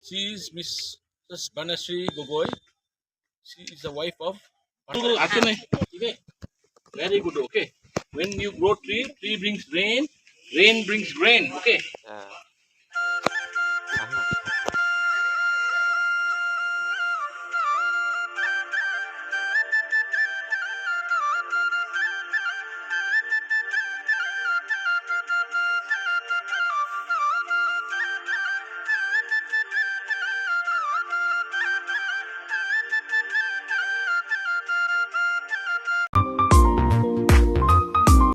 She is Mrs. Banasri Gogoi. She is the wife of. Okay. Very good. Okay. When you grow tree, tree brings rain. Rain brings grain. Okay. Aha.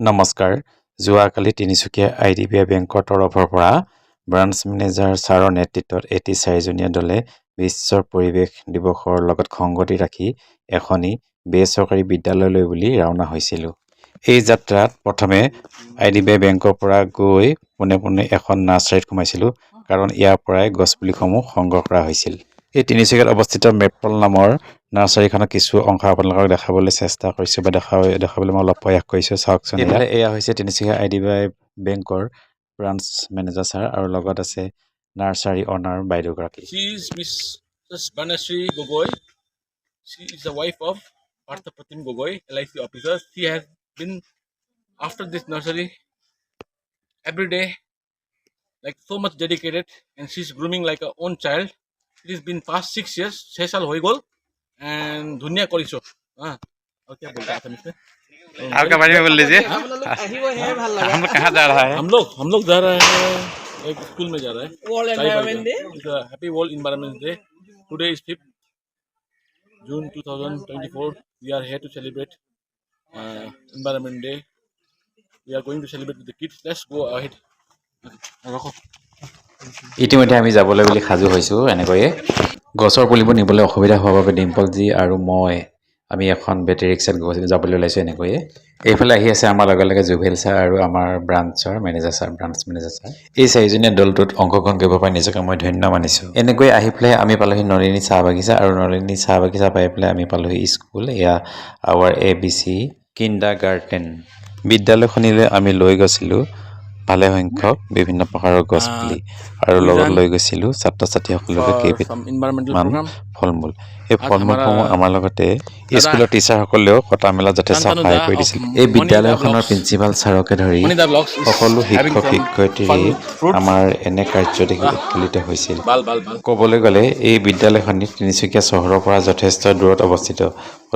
নমস্কাৰ যোৱাকালি Tinsukia IDBI বেংকৰ তৰফৰ পৰা branch manager ছাৰৰ নেতৃত্বত এটি 4জনীয়া দলে বিশ্বৰ পৰিৱেশ দিৱসৰ লগত সংগতি ৰাখি এখনি বেচৰকাৰী বিদ্যালয়লৈ বুলি ৰাওনা হৈছিলোঁ। এই যাত্ৰাত প্ৰথমে IDBI বেংকৰ পৰা গৈ পোনে এখন নাৰ্চাৰীত সোমাইছিলোঁ কাৰণ ইয়াৰ পৰাই গছপুলিসমূহ সংগ্ৰহ কৰা হৈছিল। এই তিনিচুকীয়াত অৱস্থিত মেপল নামৰ নাৰ্চাৰীখনৰ কিছু অংশ আপোনালোকক দেখাবলৈ চেষ্টা কৰিছোঁ বা দেখাবলৈ মই অলপ প্ৰয়াস কৰিছোঁ। চাওকচোন, এয়া হৈছে তিনিচুকীয়া IDBI বেংকৰ ব্ৰাঞ্চ মেনেজাৰ ছাৰ আৰু লগত আছে নাৰ্চাৰী অনাৰ বাইদেউগৰাকী। She is Mrs. Banasri Gogoi. She is the wife of Parthapratim Gogoi, LIC officer. She has been after this nursery every day, like so much dedicated, and she's grooming like her own child. It has been past 6 years. 6 साल हो गए and दुनिया करिसो हाँ और क्या बोलते हैं इसमें आपका बारे में बोल लीजिए। हम लोग कहाँ जा रहा है? हम लोग जा रहे हैं एक स्कूल में जा रहे हैं world environment day. Happy world environment day. Today is 5th June 2024. We are here to celebrate environment day. We are going to celebrate with the kids. Let's go ahead. ইতিমধ্যে আমি যাবলৈ বুলি সাজু হৈছোঁ। এনেকৈয়ে গছৰ পুলিবোৰ নিবলৈ অসুবিধা হোৱাৰ বাবে ডিম্পলজী আৰু মই আমি এখন বেটেৰী ৰিক্সাত যাবলৈ ওলাইছোঁ। এনেকৈয়ে এইফালে আহি আছে আমাৰ লগে লগে জুভেল ছাৰ আৰু আমাৰ ব্ৰাঞ্চ মেনেজাৰ ছাৰ। এই 4জনীয়া দলটোত অংশগ্ৰহণ কৰিব পাই নিজকে মই ধন্য মানিছোঁ। এনেকৈ আহি পেলাই আমি পালোহি নলিনী চাহ বাগিচা আৰু নলিনী চাহ বাগিচা পাই পেলাই আমি পালোহি স্কুল। এয়া আৱাৰ ABC কিণ্ডাৰগাৰ্টেন বিদ্যালয়খনিলৈ আমি লৈ গৈছিলোঁ ভালে সংখ্যক বিভিন্ন প্ৰকাৰৰ গছপুলি আৰু লগত লৈ গৈছিলোঁ ছাত্ৰ ছাত্ৰীসকলকে কেইবিধমান ফল মূল। এই ফল মূলসমূহ আমাৰ লগতে স্কুলৰ টিচাৰসকলেও কটা মেলা যথেষ্ট সহায় কৰি দিছিল। এই বিদ্যালয়খনৰ প্ৰিন্সিপাল ছাৰকে ধৰি সকলো শিক্ষক শিক্ষয়িত্ৰী আমাৰ এনে কাৰ্য দেখি উৎফুল্লিত হৈছিল। ক'বলৈ গ'লে এই বিদ্যালয়খনি তিনিচুকীয়া চহৰৰ পৰা যথেষ্ট দূৰত অৱস্থিত।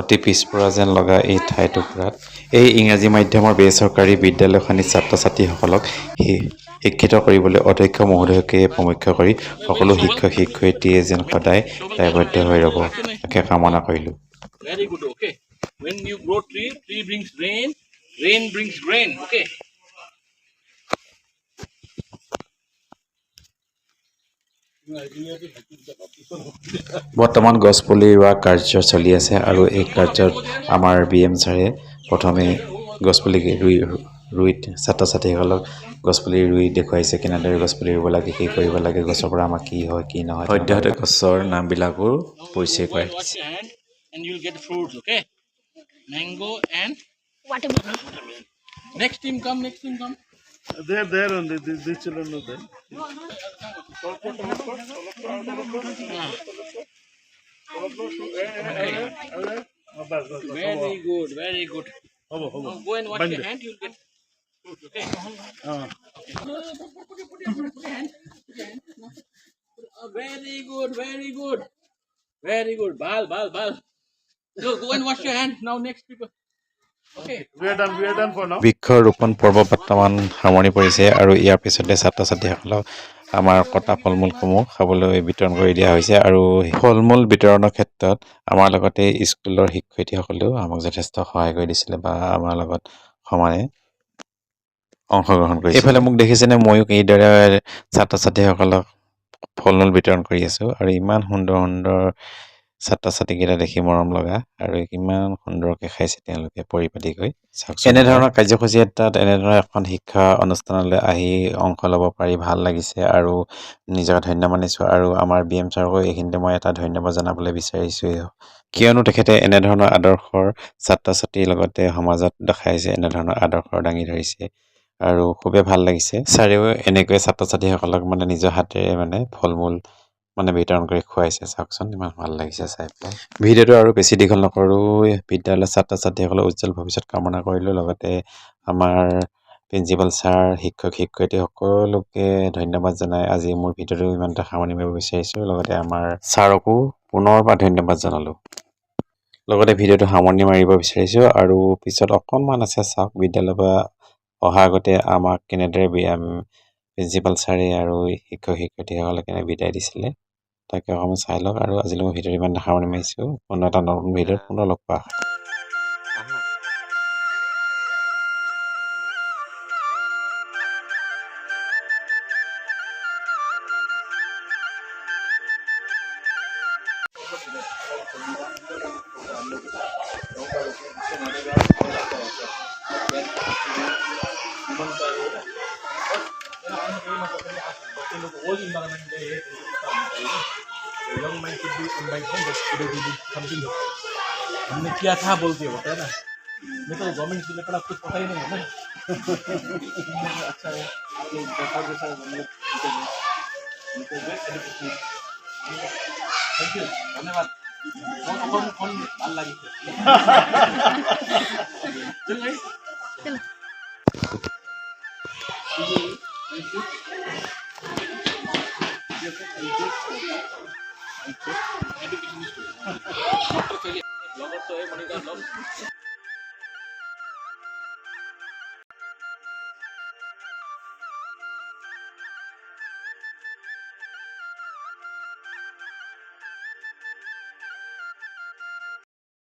অতি পিছপৰা যেন লগা এই ঠাইটুকুৰাত এই ইংৰাজী মাধ্যমৰ বেচৰকাৰী বিদ্যালয়খনিৰ ছাত্ৰ ছাত্ৰীসকলক শিক্ষিত কৰিবলৈ অধ্যক্ষ মহোদয়কে প্ৰমুখ্য কৰি সকলো শিক্ষক শিক্ষয়িত্ৰীয়ে যেন সদায় দায়বদ্ধ হৈ ৰ'ব তাকে কামনা কৰিলোঁ। Very good. Okay. When you grow tree, tree brings rain. Rain brings grain. Okay. বৰ্তমান গছপুলি ৰোৱা কাৰ্য চলি আছে আৰু এই কাৰ্যত আমাৰ BM ছাৰে প্ৰথমে গছপুলি ৰুই ছাত্ৰ ছাত্ৰীসকলক গছপুলি ৰুই দেখুৱাইছে কেনেদৰে গছপুলি ৰুব লাগে, কি কৰিব লাগে, গছৰ পৰা আমাৰ কি হয় কি নহয়, সদ্যহতে গছৰ নামবিলাকো পৰিচয় কৰাই দিছে। And you'll get fruits. Okay. Mango and watermelon. Next team come. They're there only. These children are there. Very good. Go and wash your hand. You'll get fruits. Okay. Very good. Bal. Go and wash your hand. Now next people. Okay. We are done for now. বৃক্ষ ৰোপণ পৰ্ব বৰ্তমান সামৰণি পৰিছে আৰু ইয়াৰ পিছতে ছাত্ৰ ছাত্ৰীসকলক আমাৰ কটা ফল মূলসমূহ খাবলৈ বিতৰণ কৰি দিয়া হৈছে আৰু ফল মূল বিতৰণৰ ক্ষেত্ৰত আমাৰ লগতে স্কুলৰ শিক্ষয়িত্ৰীসকলেও আমাক যথেষ্ট সহায় কৰি দিছিলে বা আমাৰ লগত সমানে অংশগ্ৰহণ কৰিছে। এইফালে মোক দেখিছেনে ময়ো এইদৰে ছাত্ৰ ছাত্ৰীসকলক ফল মূল বিতৰণ কৰি আছোঁ আৰু ইমান সুন্দৰ ছাত্ৰ ছাত্ৰীকেইটা দেখি মৰম লগা আৰু কিমান সুন্দৰকৈ খাইছে তেওঁলোকে পৰিপাটি গৈ। এনেধৰণৰ কাৰ্যসূচী এটাত এনেধৰণৰ এখন শিক্ষা অনুষ্ঠানলৈ আহি অংশ ল'ব পাৰি ভাল লাগিছে আৰু নিজক ধন্য মানিছোঁ আৰু আমাৰ BM ছাৰকো এইখিনিতে মই এটা ধন্যবাদ জনাবলৈ বিচাৰিছোঁ কিয়নো তেখেতে এনেধৰণৰ আদৰ্শৰ ছাত্ৰ ছাত্ৰীৰ লগতে সমাজত দেখাইছে, এনেধৰণৰ আদৰ্শ দাঙি ধৰিছে আৰু খুবেই ভাল লাগিছে। ছাৰেও এনেকৈ ছাত্ৰ ছাত্ৰীসকলক নিজৰ হাতেৰে ফল মূল মানে বিতৰণ কৰি খুৱাইছে। চাওকচোন ইমান ভাল লাগিছে চাই পেলাই। ভিডিঅ'টো আৰু বেছি দীঘল নকৰোঁ। বিদ্যালয়ৰ ছাত্ৰ ছাত্ৰীসকলৰ উজ্জ্বল ভৱিষ্যত কামনা কৰিলোঁ। লগতে আমাৰ প্ৰিন্সিপাল ছাৰ, শিক্ষক শিক্ষয়িত্ৰী সকলোকে ধন্যবাদ জনাই আজি মোৰ ভিডিঅ'টো ইমানটা সামৰণি মাৰিব বিচাৰিছোঁ। লগতে আমাৰ ছাৰকো পুনৰবাৰ ধন্যবাদ জনালোঁ। লগতে ভিডিঅ'টো সামৰণি মাৰিব বিচাৰিছোঁ আৰু পিছত অকণমান আছে চাওক। বিদ্যালয়ৰ পৰা অহা আগতে আমাক কেনেদৰে প্ৰিন্সিপাল ছাৰে আৰু শিক্ষক শিক্ষয়িত্ৰীসকলে কেনে বিদায় দিছিলে তাকে অকণমান চাই লওক। আৰু আজিলৈ মই ভিডিঅ'টো ইমান সামৰণি মাৰিছোঁ। পুনৰ এটা নতুন ভিডিঅ'ত পুনৰ লগ পোৱা All environment day young mind should be combined from this today we did something हमने किया था बोल के होता है ना मैं तो गवर्नमेंट से लेकर कुछ पता ही नहीं है ना अच्छा है तो देखा जैसा हम लोग थैंक यू धन्यवाद कौन कौन ভাল লাগিছে चल गई Education. Blogger तो है मणिका ब्लॉग